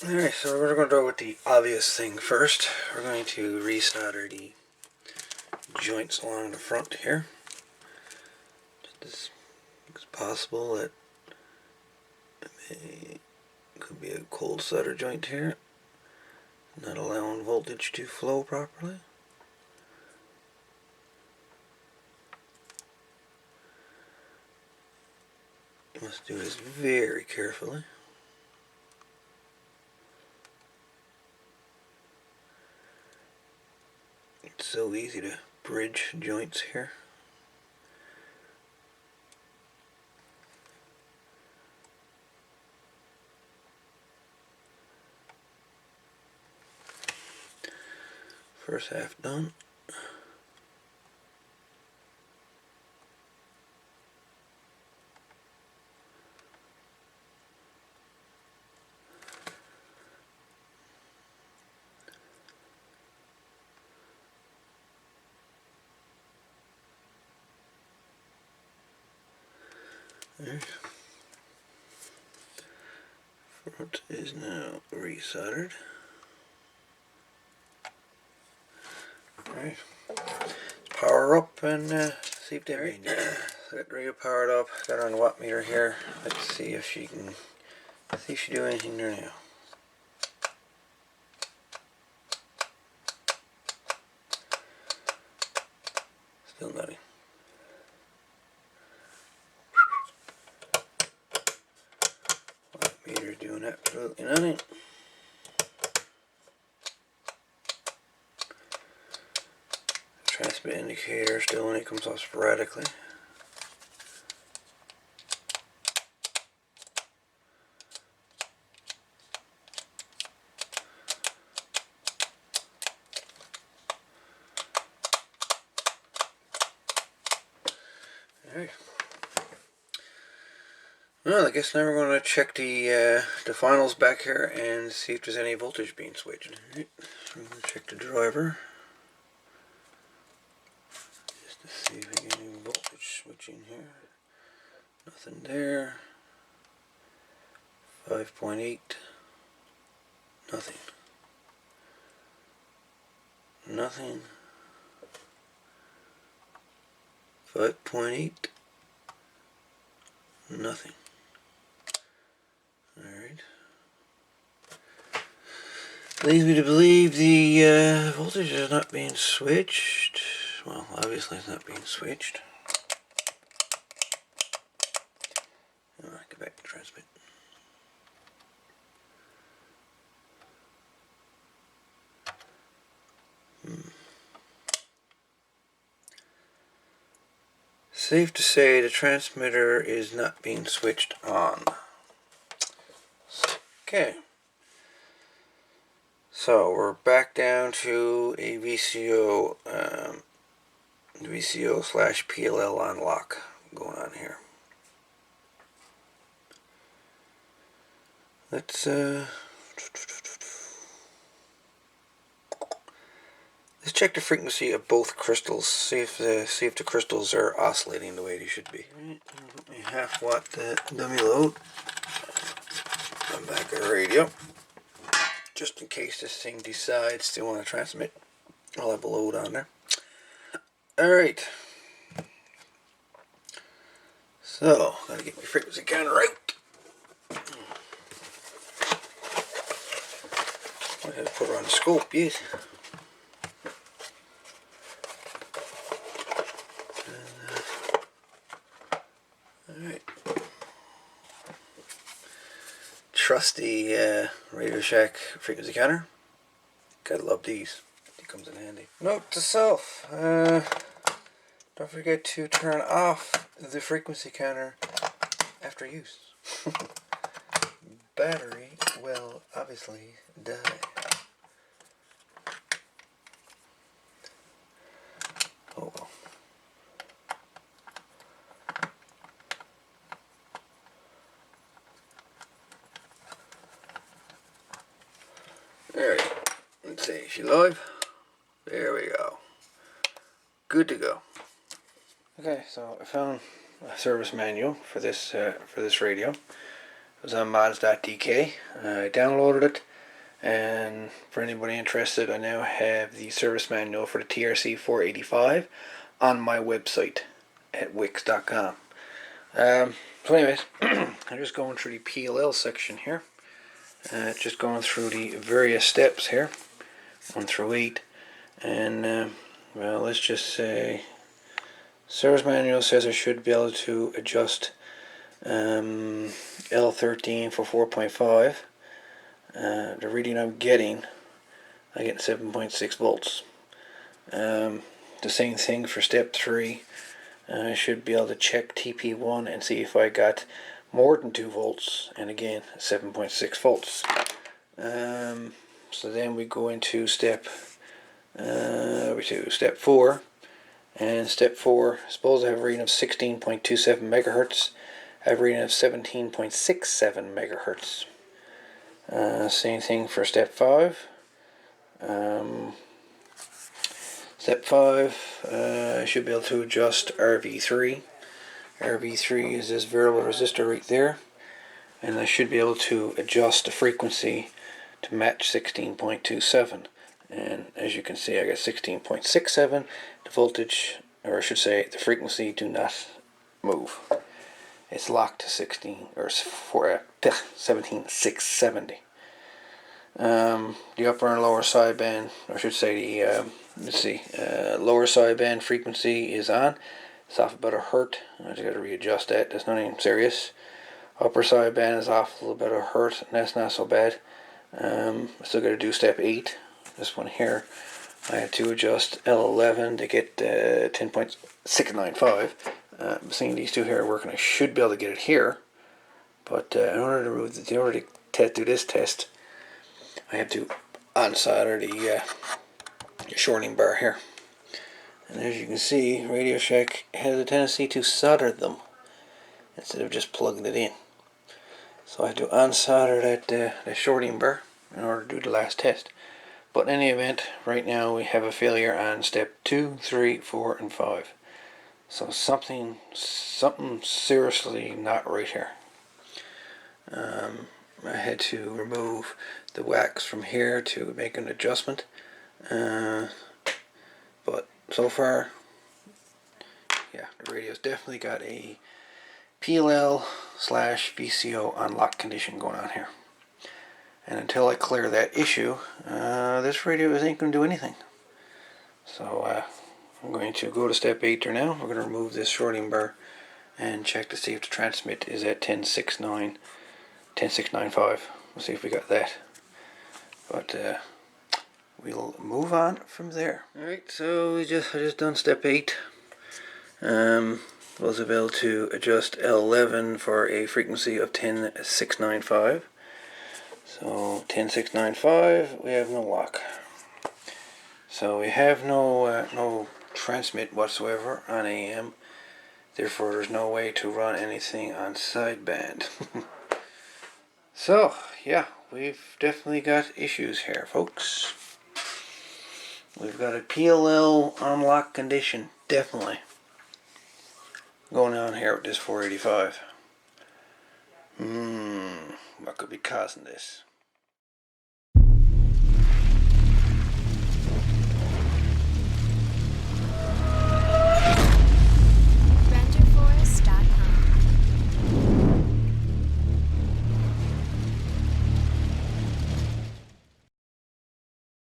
Alright, so we're going to go with the obvious thing first. We're going to resolder the joints along the front here. Just as possible that it could be a cold solder joint here, not allowing voltage to flow properly. You must do this very carefully. It's so easy to bridge joints here. First half done. There. Front is now resoldered. Alright. Power up and see if they get the radio powered up. Got her on the watt meter here. Let's see if she can do anything there now. Still nothing. Watt meter doing absolutely nothing. Transmit indicator still only comes off sporadically. Alright. Well, I guess now we're going to check the finals back here and see if there's any voltage being switched. Alright, so I'm going to check the driver. Just to see if we get any voltage switching here. Nothing there. 5.8. Nothing. Nothing. 5.8. Nothing. Alright. Leads me to believe the voltage is not being switched. Well, obviously it's not being switched. Alright, get back to transmit. Safe to say the transmitter is not being switched on. Okay. So we're back down to a VCO slash PLL unlock going on here. Let's check the frequency of both crystals. See if the crystals are oscillating the way they should be. Right, put my half watt dummy load on back of the radio, just in case this thing decides to want to transmit. I'll have a load on there. All right. So gotta get my frequency counter out. I gotta put her on the scope, yes. Alright. Trusty Radioshack frequency counter. Gotta love these. It comes in handy. Note to self. Don't forget to turn off the frequency counter after use. Battery will obviously die. Oh well. Alright, let's see, is she live? There we go. Good to go. Okay, so I found a service manual for this radio. It was on mods.dk. I downloaded it, And for anybody interested, I now have the service manual for the Trc-485 on my website at wix.com. So anyways, I'm just going through the PLL section here. Just going through the various steps here, 1 through 8. And, well, let's just say, service manual says I should be able to adjust L13 for 4.5. The reading I'm getting, I get 7.6 volts. The same thing for step 3. I should be able to check TP1 and see if I got more than 2 volts, and again 7.6 volts. So then we go into step 4, and step 4, suppose I have a reading of 16.27 megahertz. I have a reading of 17.67 megahertz. Same thing for step 5. Step 5, I should be able to adjust RV3. RV3 is this variable resistor right there, and I should be able to adjust the frequency to match 16.27. And as you can see, I got 16.67. The voltage, or I should say, the frequency, do not move. It's locked to 17.670. The upper and lower sideband, or I should say the lower sideband frequency is on. It's off about a hertz. I just got to readjust that. That's not even serious. Upper sideband is off a little bit of a hertz, and that's not so bad. I still got to do step 8. This one here, I had to adjust L11 to get 10.695. Seeing these two here working, I should be able to get it here. But in order to do this test, I have to unsolder the shorting bar here. And as you can see, Radioshack has a tendency to solder them instead of just plugging it in. So I have to unsolder that shorting bar in order to do the last test. But in any event, right now we have a failure on step 2, 3, 4, and 5. So something seriously not right here. I had to remove the wax from here to make an adjustment. But so far, yeah, the radio's definitely got a PLL/VCO unlock condition going on here. And until I clear that issue, this radio ain't going to do anything. So I'm going to go to step 8 there now. We're going to remove this shorting bar and check to see if the transmit is at 10.695. We'll see if we got that. But we'll move on from there. Alright, so I just done step 8. Was able to adjust L11 for a frequency of 10.695. So 10.695, we have no lock. So we have no transmit whatsoever on AM. Therefore, there's no way to run anything on sideband. So yeah, we've definitely got issues here, folks. We've got a PLL unlock condition, definitely, going on here with this 485. What could be causing this?